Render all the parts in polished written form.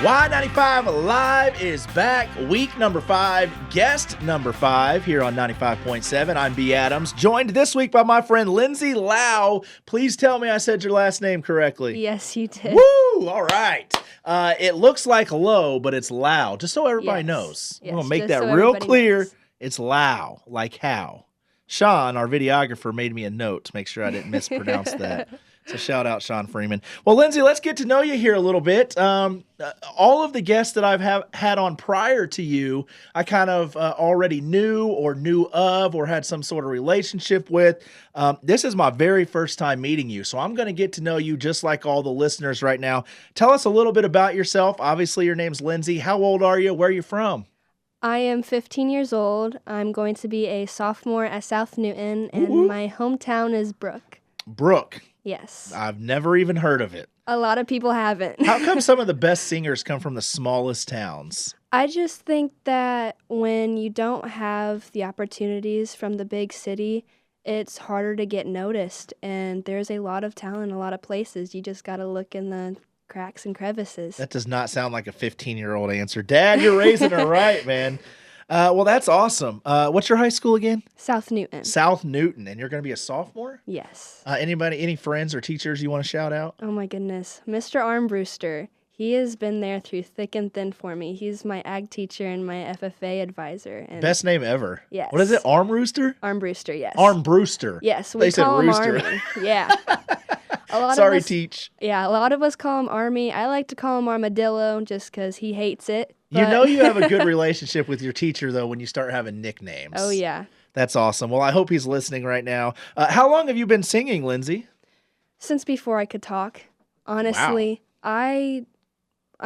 Y95 Live is back. Week number 5, guest number 5 here on 95.7. I'm B. Adams, joined this week by my friend Lindsay Lao. Please tell me I said your last name correctly. Yes, you did. Woo! All right. It looks like Lowe, but it's Lao, just so everybody knows. Yes, We're going to make just that so real everybody clear. knows. It's Lao, like how. Sean, our videographer, made me a note to make sure I didn't mispronounce that. So shout out Sean Freeman. Well, Lindsay, let's get to know you here a little bit. All of the guests that I've had on prior to you, I kind of already knew of or had some sort of relationship with. This is my very first time meeting you, so I'm going to get to know you just like all the listeners right now. Tell us a little bit about yourself. Obviously, your name's Lindsay. How old are you? Where are you from? I am 15 years old. I'm going to be a sophomore at South Newton, and my hometown is Brooke. Brooke. Yes. I've never even heard of it. A lot of people haven't. How come some of the best singers come from the smallest towns? I just think that when you don't have the opportunities from the big city, it's harder to get noticed. And there's a lot of talent in a lot of places. You just got to look in the cracks and crevices. That does not sound like a 15-year-old answer. Dad, you're raising her right, man. Well, that's awesome. What's your high school again? South Newton. South Newton. And you're going to be a sophomore? Yes. Any friends or teachers you want to shout out? Oh my goodness. Mr. Armbruster. He has been there through thick and thin for me. He's my ag teacher and my FFA advisor. And Best name ever. Yes. What is it? Arm Rooster? Armbruster, yes. Armbruster. Yes, we They said call him rooster. Army. Yeah. Sorry, Teach. Yeah, a lot of us call him Army. I like to call him Armadillo just because he hates it. You know you have a good relationship with your teacher, though, when you start having nicknames. Oh, yeah. That's awesome. Well, I hope he's listening right now. How long have you been singing, Lindsay? Since before I could talk. Honestly, I'm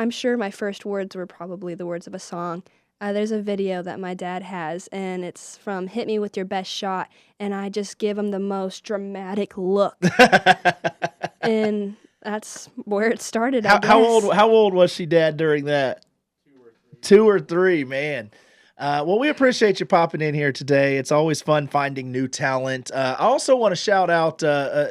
sure my first words were probably the words of a song. There's a video that my dad has, and it's from Hit Me With Your Best Shot, and I just give him the most dramatic look. And that's where it started, I guess. How old was she, Dad, during that? 2 or 3, man. Well, we appreciate you popping in here today. It's always fun finding new talent. I also want to shout out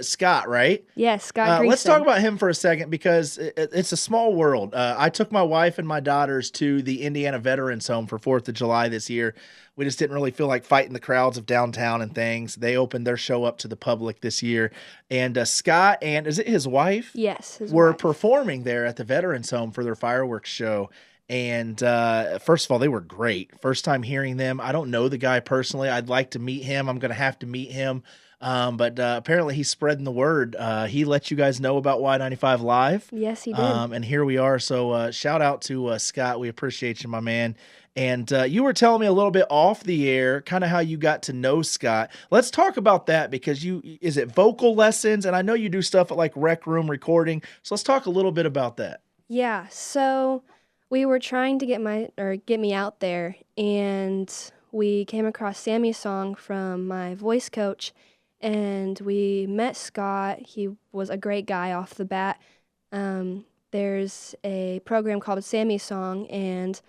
Scott, right? Yes, Scott Greason. Let's talk about him for a second because it's a small world. I took my wife and my daughters to the Indiana Veterans Home for 4th of July this year. We just didn't really feel like fighting the crowds of downtown and things. They opened their show up to the public this year. And Scott and, is it his wife? Yes, his were wife. performing there at the Veterans Home for their fireworks show. And first of all, they were great. First time hearing them. I don't know the guy personally. I'd like to meet him. I'm going to have to meet him. But apparently he's spreading the word. He let you guys know about Y95 Live. Yes, he did. And here we are. So shout out to Scott. We appreciate you, my man. And you were telling me a little bit off the air, kind of how you got to know Scott. Let's talk about that because is it vocal lessons? And I know you do stuff at like Rec Room recording. So let's talk a little bit about that. Yeah, so we were trying to get me out there, and we came across Sammy's song from my voice coach, and we met Scott. He was a great guy off the bat. There's a program called Sammy's Song, and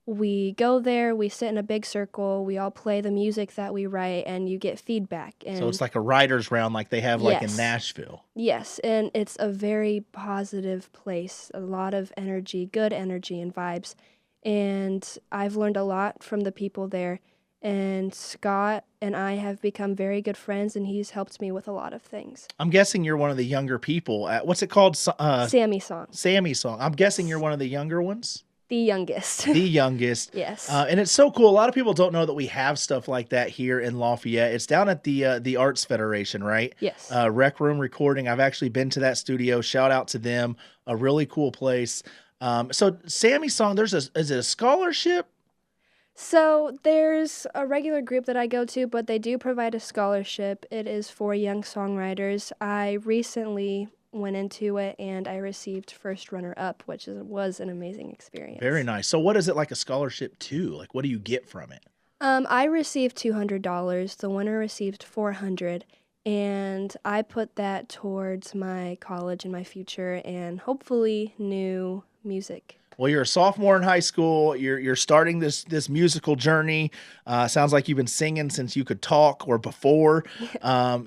we go there, we sit in a big circle, we all play the music that we write, and you get feedback. And so it's like a writer's round like they have like in Yes. Nashville. Yes, and it's a very positive place, a lot of energy, good energy and vibes. And I've learned a lot from the people there. And Scott and I have become very good friends, and he's helped me with a lot of things. I'm guessing you're one of the younger people. What's it called? Sammy's Song. Sammy's Song. I'm guessing you're one of the younger ones. The youngest. The youngest. Yes. And it's so cool. A lot of people don't know that we have stuff like that here in Lafayette. It's down at the Arts Federation, right? Yes. Rec Room Recording. I've actually been to that studio. Shout out to them. A really cool place. So Sammy's Song, is it a scholarship? So there's a regular group that I go to, but they do provide a scholarship. It is for young songwriters. I recently went into it, and I received first runner-up, which was an amazing experience. Very nice. So what is it like a scholarship to? Like, what do you get from it? I received $200. The winner received $400, and I put that towards my college and my future and hopefully new music. Well, you're a sophomore in high school. You're starting this musical journey. Sounds like you've been singing since you could talk or before.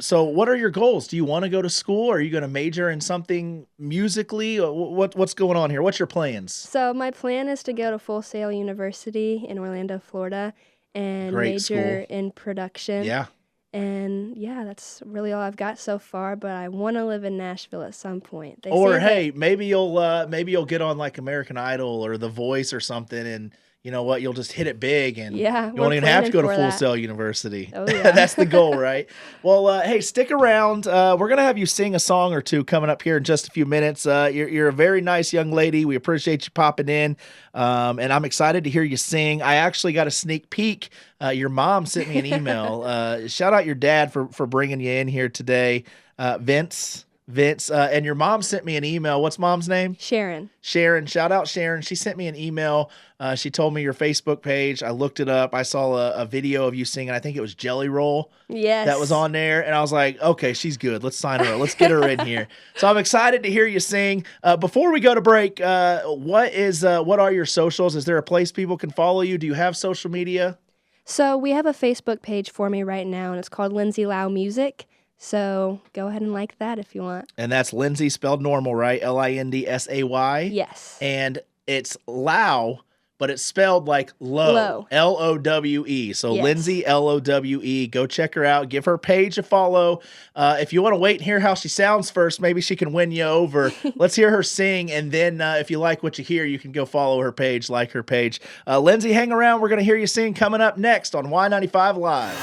So, what are your goals? Do you want to go to school? Are you going to major in something musically? What's going on here? What's your plans? So my plan is to go to Full Sail University in Orlando, Florida, and Great major school. in production. Yeah. And yeah, that's really all I've got so far, but I want to live in Nashville at some point. They Or say hey, maybe you'll get on like American Idol or The Voice or something, and you know what? You'll just hit it big, and Yeah, you we're won't even have to go to planning Full for that. Sail University. Oh, yeah. That's the goal, right? Well, hey, stick around. We're gonna have you sing a song or two coming up here in just a few minutes. You're a very nice young lady. We appreciate you popping in, and I'm excited to hear you sing. I actually got a sneak peek. Your mom sent me an email. Shout out your dad for bringing you in here today, Vince. And your mom sent me an email. What's mom's name? Sharon. Sharon. Shout out Sharon. She sent me an email. She told me your Facebook page. I looked it up. I saw a video of you singing. I think it was Jelly Roll. Yes. That was on there. And I was like, okay, she's good. Let's sign her up. Let's get her in here. So I'm excited to hear you sing. Before we go to break, what are your socials? Is there a place people can follow you? Do you have social media? So we have a Facebook page for me right now, and it's called Lindsay Lao Music. So go ahead and like that if you want. And that's Lindsay spelled normal, right? Lindsay. Yes. And it's Lao, but it's spelled like Lowe. Lowe. Lowe. So Yes. Lindsay, Lowe. Go check her out. Give her page a follow. If you want to wait and hear how she sounds first, maybe she can win you over. Let's hear her sing. And then if you like what you hear, you can go follow her page, like her page. Lindsay, hang around. We're going to hear you sing coming up next on Y95 Live.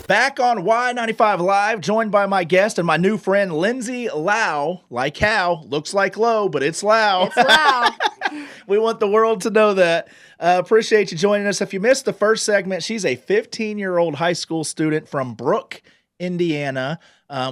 Back on Y95 Live, joined by my guest and my new friend, Lindsay Lao. Like how? Looks like Lowe, but it's Lao. It's Lao. We want the world to know that. Appreciate you joining us. If you missed the first segment, she's a 15-year-old high school student from Brooke, Indiana,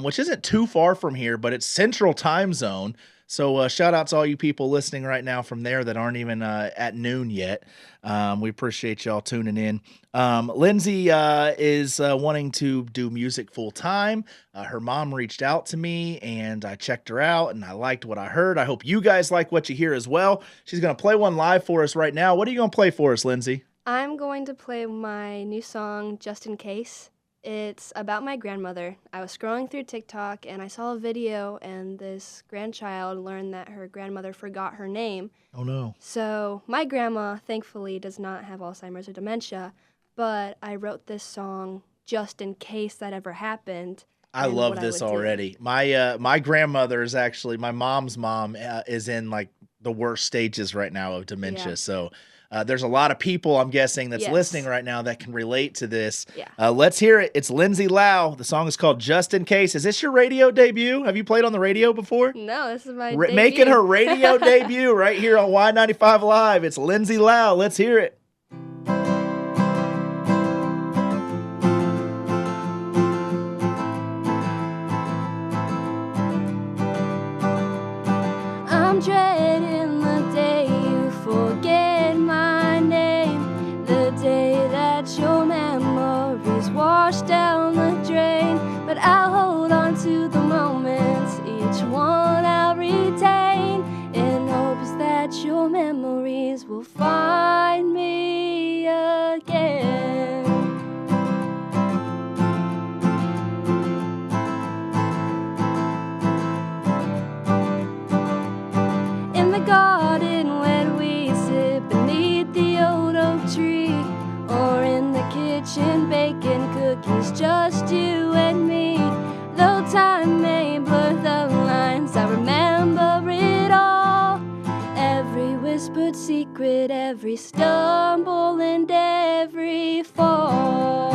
which isn't too far from here, but it's Central Time Zone. So shout out to all you people listening right now from there that aren't even at noon yet. We appreciate y'all tuning in. Lindsay is wanting to do music full time. Her mom reached out to me and I checked her out and I liked what I heard. I hope you guys like what you hear as well. She's going to play one live for us right now. What are you going to play for us, Lindsay? I'm going to play my new song, Just in Case. It's about my grandmother. I was scrolling through TikTok and I saw a video, and this grandchild learned that her grandmother forgot her name. Oh, no. So my grandma, thankfully, does not have Alzheimer's or dementia, but I wrote this song just in case that ever happened. I love this already. My grandmother is actually, my mom's mom is in like the worst stages right now of dementia. Yeah. So there's a lot of people, I'm guessing, that's Yes. listening right now that can relate to this. Yeah. Let's hear it. It's Lindsay Lao. The song is called Just in Case. Is this your radio debut? Have you played on the radio before? No, this is my Making debut. her radio debut right here on Y95 Live. It's Lindsay Lao. Let's hear it. I'm dreading the day you forget my name, the day that your memories wash down the drain. But I'll hold on to the moments, each one I'll retain, in hopes that your memories will find me again. In the garden when we sit beneath the old oak tree, or in the kitchen baking cookies, just you and me. Though time may blur the lines, I remember it all. Every whispered secret, every stumble and every fall.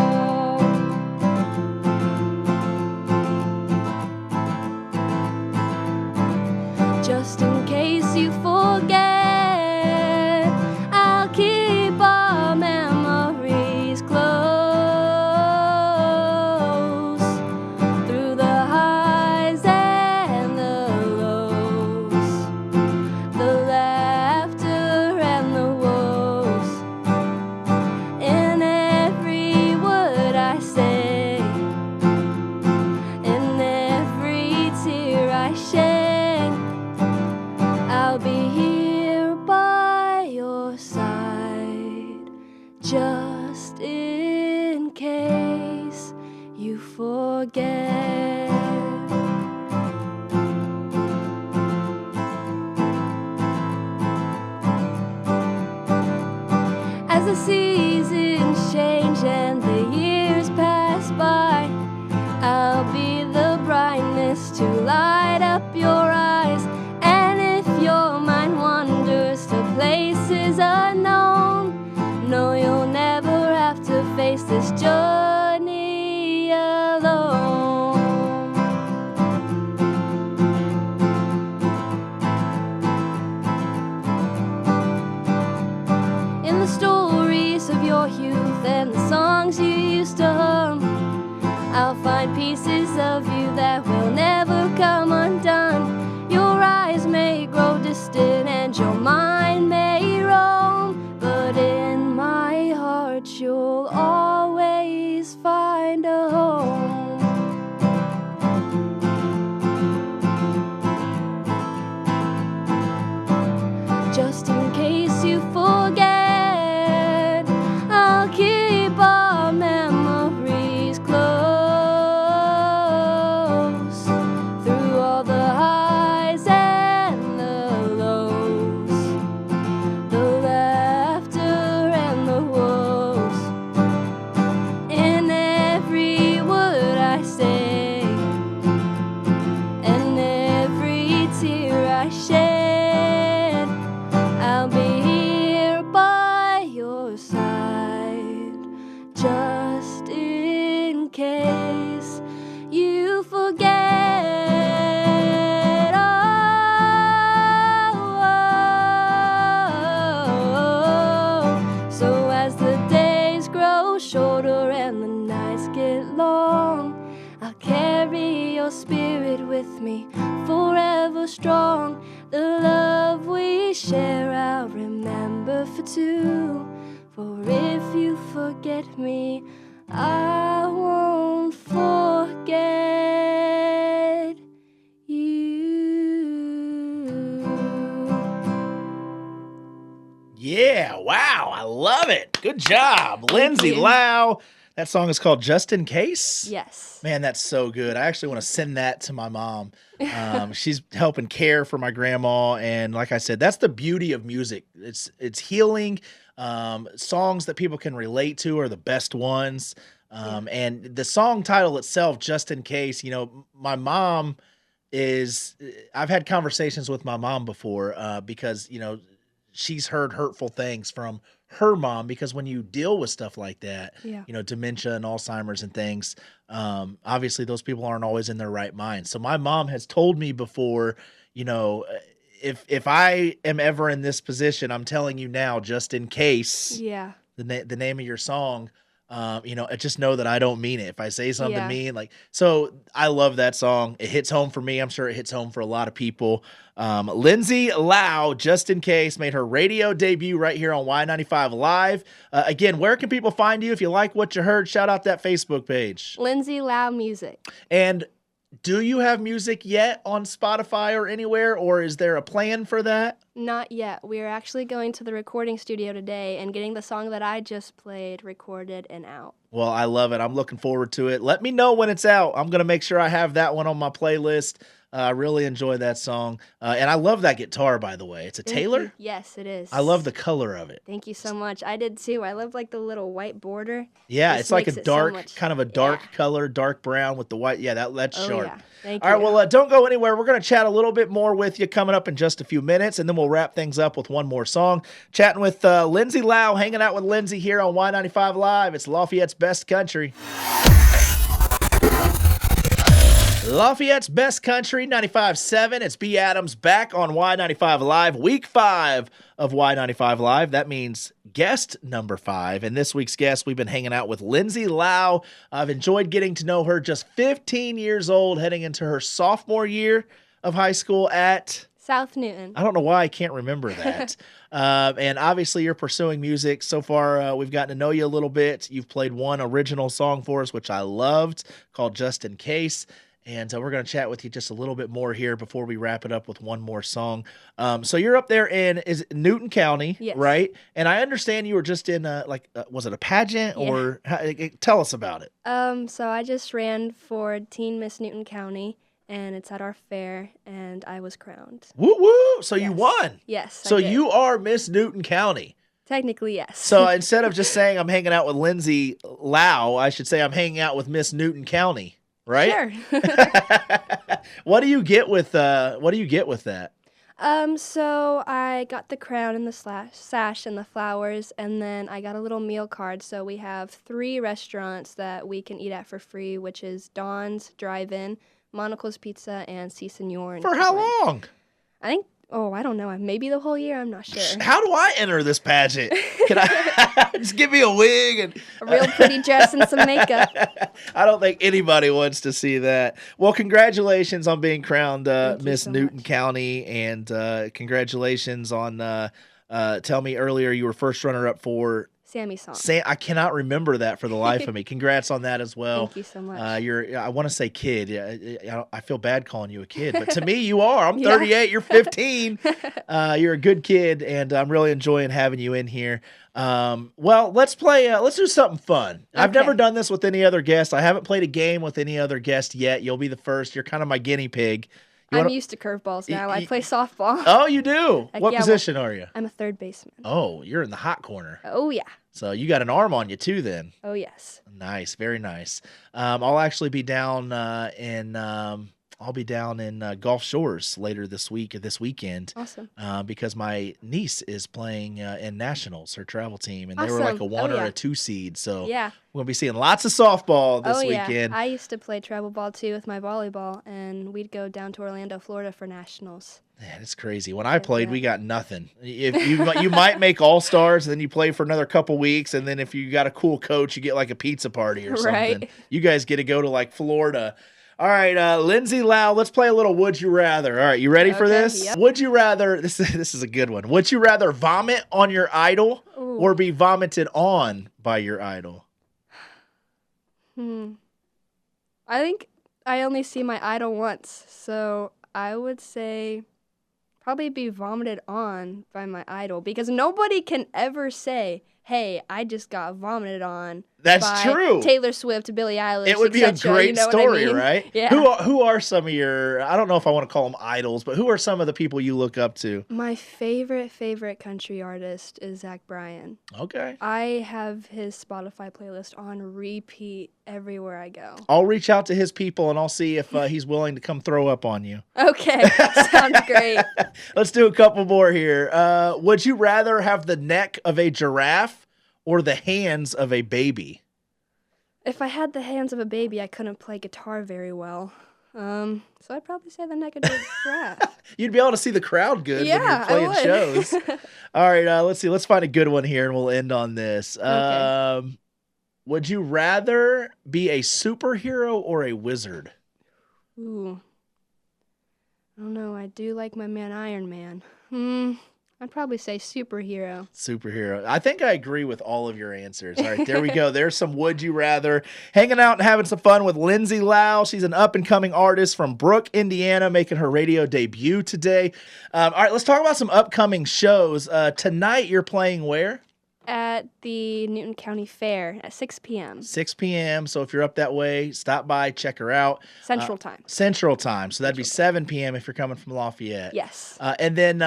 Just in case you forget, I'll keep our memories close. Through the highs and the lows, the laughter and the woes, in every word I say, in every tear I shed. of you that will never come undone. Your eyes may grow distant and your mind may roam, but in my heart you'll always find a home. Just in case you forget, I'll keep our memories close through all the highs and the lows, the laughter and the woes. In every word I say, and every tear I shed, I'll be here by your side, just in case you forget. Oh, so as the days grow shorter and the nights get long, I'll carry your spirit with me forever strong. The love we share I'll remember for two. For if you forget me, I won't forget you. Yeah, wow, I love it. Good job, Lindsay you. Lao. That song is called Just in Case. Yes. Man, that's so good. I actually want to send that to my mom. She's helping care for my grandma, and like I said, that's the beauty of music. It's healing. Songs that people can relate to are the best ones. And the song title itself, Just in Case, my mom I've had conversations with my mom before because, she's heard hurtful things from her mom, because when you deal with stuff like that, Yeah. dementia and Alzheimer's and things, obviously those people aren't always in their right mind. So my mom has told me before, if I am ever in this position, I'm telling you now, just in case, Yeah. the name of your song, I just know that I don't mean it. If I say something Yeah. mean, so I love that song. It hits home for me. I'm sure it hits home for a lot of people. Lindsay Lao, Just in Case, made her radio debut right here on Y95 Live. Again, where can people find you if you like what you heard? Shout out that Facebook page. Lindsay Lao Music. And do you have music yet on Spotify or anywhere, or is there a plan for that? Not yet. We are actually going to the recording studio today and getting the song that I just played recorded and out. Well, I love it. I'm looking forward to it. Let me know when it's out. I'm going to make sure I have that one on my playlist. I really enjoy that song. And I love that guitar, by the way. It's a Thank Taylor? you. Yes, it is. I love the color of it. Thank you so much. I did too. I love the little white border. Yeah, Just it's like a makes it so dark, much- kind of a dark yeah. color, dark brown with the white. Yeah, that's Oh, sharp. yeah. Thank All right, you. well, don't go anywhere. We're going to chat a little bit more with you coming up in just a few minutes, and then we'll wrap things up with one more song. Chatting with Lindsay Lao, hanging out with Lindsay here on Y95 Live. It's Lafayette's Best Country. Lafayette's Best Country, 95.7. It's B. Adams back on Y95 Live, week 5 of Y95 Live. That means guest number 5. And this week's guest, we've been hanging out with Lindsay Lao. I've enjoyed getting to know her, just 15 years old, heading into her sophomore year of high school at South Newton. I don't know why I can't remember that. And obviously you're pursuing music. So far, we've gotten to know you a little bit. You've played one original song for us, which I loved, called Just in Case. And we're going to chat with you just a little bit more here before we wrap it up with one more song. So you're up there in Newton County, Yes. right? And I understand you were just in was it a pageant or tell us about it? So I just ran for Teen Miss Newton County, and it's at our fair, and I was crowned. Woo woo! So you Yes. won. Yes. I So did. you are Miss Newton County. Technically, yes. So instead of just saying I'm hanging out with Lindsay Lao, I should say I'm hanging out with Miss Newton County, right? Sure. What do you get with that? So I got the crown and the sash and the flowers, and then I got a little meal card. So we have 3 restaurants that we can eat at for free, which is Dawn's Drive-In, Monocle's Pizza, and Si Senor. in For how Portland. long? I think Oh, I don't know. Maybe the whole year. I'm not sure. How do I enter this pageant? Can I just give me a wig and A real pretty dress and some makeup. I don't think anybody wants to see that. Well, congratulations on being crowned Miss so Newton much. County, and congratulations on. Tell me earlier you were first runner up for Sammy's song. I cannot remember that for the life of me. Congrats on that as well. Thank you so much. I want to say kid. I feel bad calling you a kid, but to me you are. I'm Yeah. 38. You're 15. You're a good kid, and I'm really enjoying having you in here. Well, let's play. Let's do something fun. I've Okay. never done this with any other guest. I haven't played a game with any other guest yet. You'll be the first. You're kind of my guinea pig. I'm used to curveballs now. I play softball. Oh, you do? Heck What yeah, position are you? I'm a third baseman. Oh, you're in the hot corner. Oh, yeah. So you got an arm on you too then. Oh, yes. Nice, very nice. I'll actually be down I'll be down in Gulf Shores later this weekend. Awesome. Because my niece is playing in nationals, her travel team, and they were like a Awesome. 1 Oh, or yeah. a 2 seed. So Yeah. we're gonna be seeing lots of softball this Yeah. weekend. I used to play travel ball too with my volleyball, and we'd go down to Orlando, Florida for nationals. Man, it's crazy. When I played, yeah. we got nothing. If you might make all stars, then you play for another couple weeks, and then if you got a cool coach, you get like a pizza party or something. Right. You guys get to go to like Florida. All right, Lindsay Lao, let's play a little Would You Rather. All right, you ready for Okay, this? yep. Would you rather, this is a good one. Would you rather vomit on your idol Ooh. or be vomited on by your idol? I think I only see my idol once, so I would say probably be vomited on by my idol, because nobody can ever say, hey, I just got vomited on. That's by true. Taylor Swift, Billie Eilish, It would be a etc., great you know what I story, mean? right? Yeah. Who are some of your, I don't know if I want to call them idols, but who are some of the people you look up to? My favorite country artist is Zach Bryan. Okay. I have his Spotify playlist on repeat everywhere I go. I'll reach out to his people and I'll see if he's willing to come throw up on you. Okay, sounds great. Let's do a couple more here. Would you rather have the neck of a giraffe or the hands of a baby? If I had the hands of a baby, I couldn't play guitar very well. So I'd probably say the neck of a giraffe. You'd be able to see the crowd good Yeah, when you're I playing would. shows. All right, let's see. Let's find a good one here and we'll end on this. Okay. Would you rather be a superhero or a wizard? Ooh. I don't know. I do like my man Iron Man. I'd probably say superhero. Superhero. I think I agree with all of your answers. All right, there we go. There's some Would You Rather. Hanging out and having some fun with Lindsay Lao. She's an up-and-coming artist from Brooke, Indiana, making her radio debut today. All right, let's talk about some upcoming shows. Tonight, you're playing where? At the Newton County Fair at 6 p.m. 6 p.m. So if you're up that way, stop by, check her out. Central Time. Central Time. So that'd be 7 p.m. if you're coming from Lafayette. Yes. And then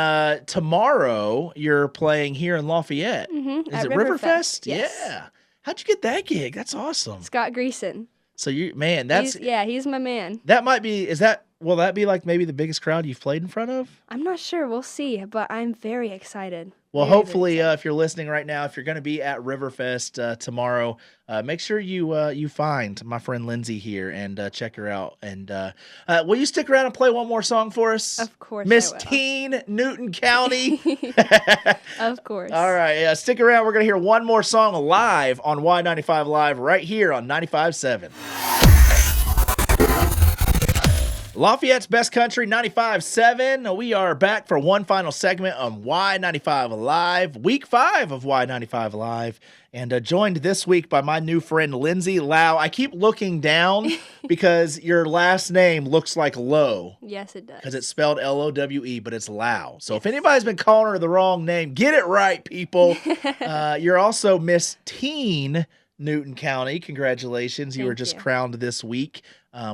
tomorrow, you're playing here in Lafayette. Mm-hmm. Is At it Riverfest? Yes. Yeah. How'd you get that gig? That's awesome. Scott Greason. So that's he's my man. that might be, will that be like maybe the biggest crowd you've played in front of? I'm not sure. We'll see, but I'm very excited. Well, Very, very hopefully, excited. if you're listening right now, if you're going to be at Riverfest tomorrow, make sure you find my friend Lindsay here and check her out. And will you stick around and play one more song for us? Of course I Miss will. Teen Newton County. Of course. All right, stick around. We're going to hear one more song live on Y95 Live right here on 95.7. Lafayette's Best Country 95.7. We are back for one final segment on Y95 Live, week 5 of Y95 Live, and joined this week by my new friend Lindsay Lao. I keep looking down because your last name looks like Lowe. Yes, it does. Because it's spelled Lowe, but it's Lao. So if anybody's been calling her the wrong name, get it right, people. You're also Miss Teen Newton County. Congratulations. You were Thank just you. crowned this week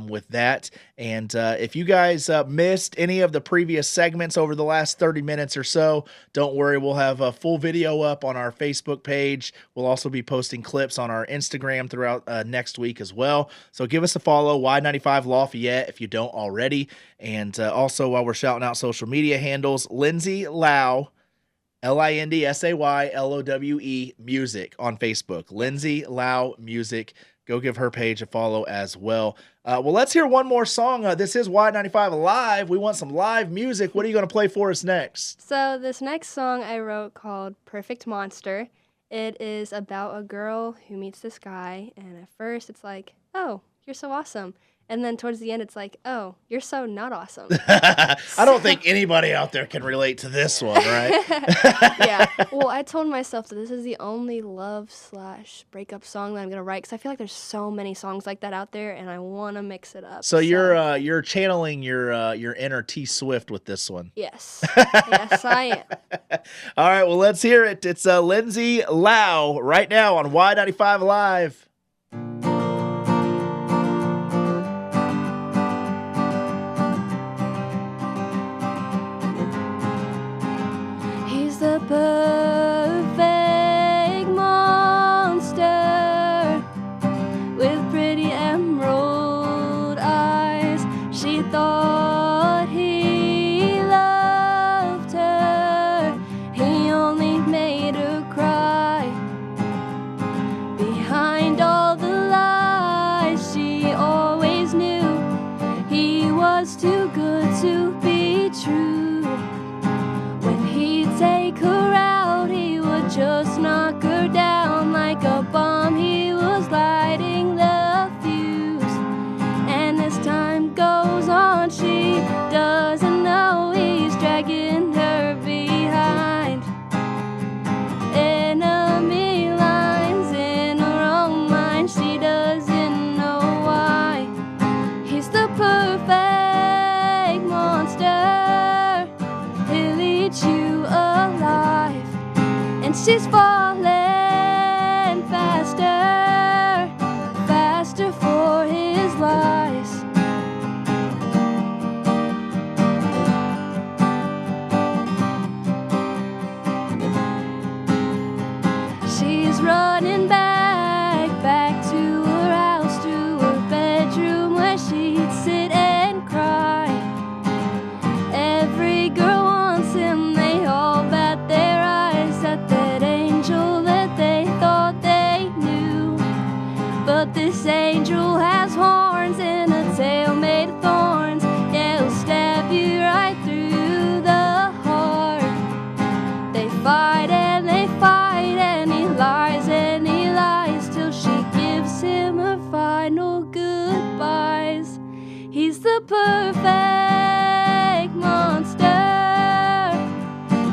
with that. And if you guys missed any of the previous segments over the last 30 minutes or so, don't worry. We'll have a full video up on our Facebook page. We'll also be posting clips on our Instagram throughout next week as well. So give us a follow, Y95 Lafayette, if you don't already. And also, while we're shouting out social media handles, Lindsay Lao, LindsayLowe music on Facebook. Lindsay Lao Music. Go give her page a follow as well. Well, let's hear one more song. This is Y95 Live. We want some live music. What are you going to play for us next? So this next song I wrote called Perfect Monster. It is about a girl who meets this guy, and at first it's like, oh, you're so awesome. And then towards the end it's like, oh, you're so not awesome. I don't think anybody out there can relate to this one, right? Yeah. Well, I told myself that this is the only love/breakup song that I'm going to write because I feel like there's so many songs like that out there, and I want to mix it up. So you're channeling your inner T Swift with this one. Yes. Yes, I am. All right, well, let's hear it. It's Lindsay Lao right now on Y95 Live. He's the perfect monster with pretty emerald eyes. She thought he loved her. He only made her cry. Behind all the lies, she always knew he was too good to be true. Take her out, he would just knock her down like a bomb. He was lighting the fuse, and as time goes on, she doesn't know he's dragging her behind. Enemy lines in her own mind, she doesn't know why. He's the perfect monster, he'll eat you alive, and she's falling faster, faster for his lies. She's running back to her house, to her bedroom where she'd sit and cry. Every girl wants him, they all bat their eyes at that angel that they thought they knew. But this angel has horns and a tail made of thorns. Yeah, he'll stab you right through the heart. They fight and they fight, and he lies till she gives him her final goodbyes. He's the perfect monster,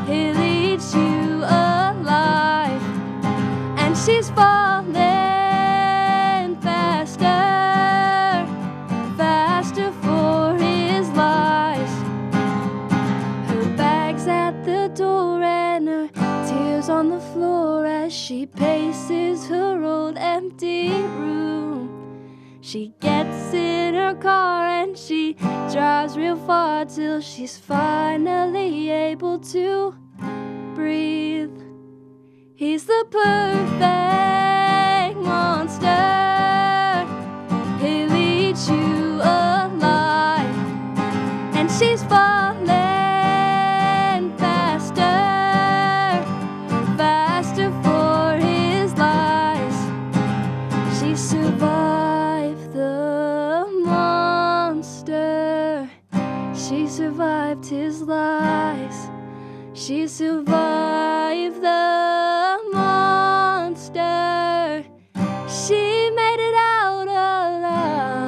he'll eat you alive, and she's falling faster, faster for his lies. Her bag's at the door and her tears on the floor as she paces her old empty room. She gets in her car and she drives real far till she's finally able to breathe. He's the perfect monster, he'll eat you alive, and she's falling faster, faster for his lies. She survived the monster, she survived his lies. She survived the monster, she made it out alive.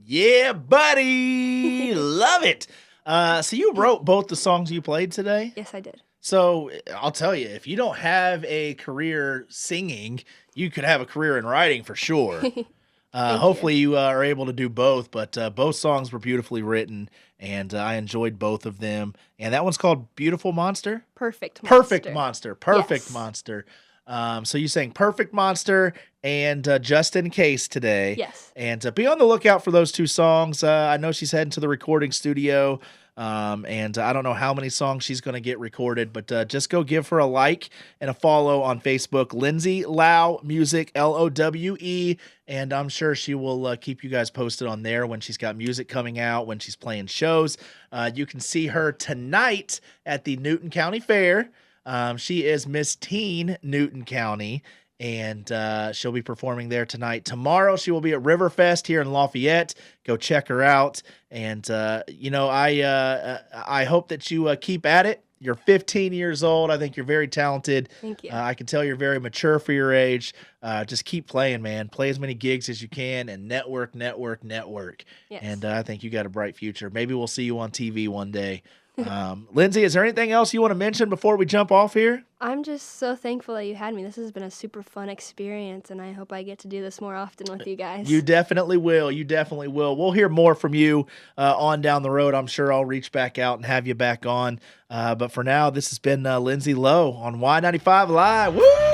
Yeah, buddy. Love it. So you wrote both the songs you played today? Yes, I did. So I'll tell you, if you don't have a career singing, you could have a career in writing for sure. Hopefully you are able to do both, but both songs were beautifully written, and I enjoyed both of them. And that one's called Beautiful Monster? Perfect Monster. Perfect Monster. Perfect Yes. Monster. So you sang Perfect Monster and Just in Case today. Yes. And be on the lookout for those two songs. I know she's heading to the recording studio. And I don't know how many songs she's going to get recorded, but just go give her a like and a follow on Facebook, Lindsay Lao Music, Lowe, and I'm sure she will keep you guys posted on there when she's got music coming out, when she's playing shows. You can see her tonight at the Newton County Fair. She is Miss Teen Newton County. and she'll be performing there tonight. Tomorrow, she will be at Riverfest here in Lafayette. Go check her out. And, I hope that you keep at it. You're 15 years old. I think you're very talented. Thank you. I can tell you're very mature for your age. Just keep playing, man. Play as many gigs as you can and network. Yes. And I think you got a bright future. Maybe we'll see you on TV one day. Lindsay, is there anything else you want to mention before we jump off here? I'm just so thankful that you had me. This has been a super fun experience, and I hope I get to do this more often with you guys. You definitely will. We'll hear more from you on down the road. I'm sure I'll reach back out and have you back on. But for now, this has been Lindsay Lowe on Y95 Live. Woo!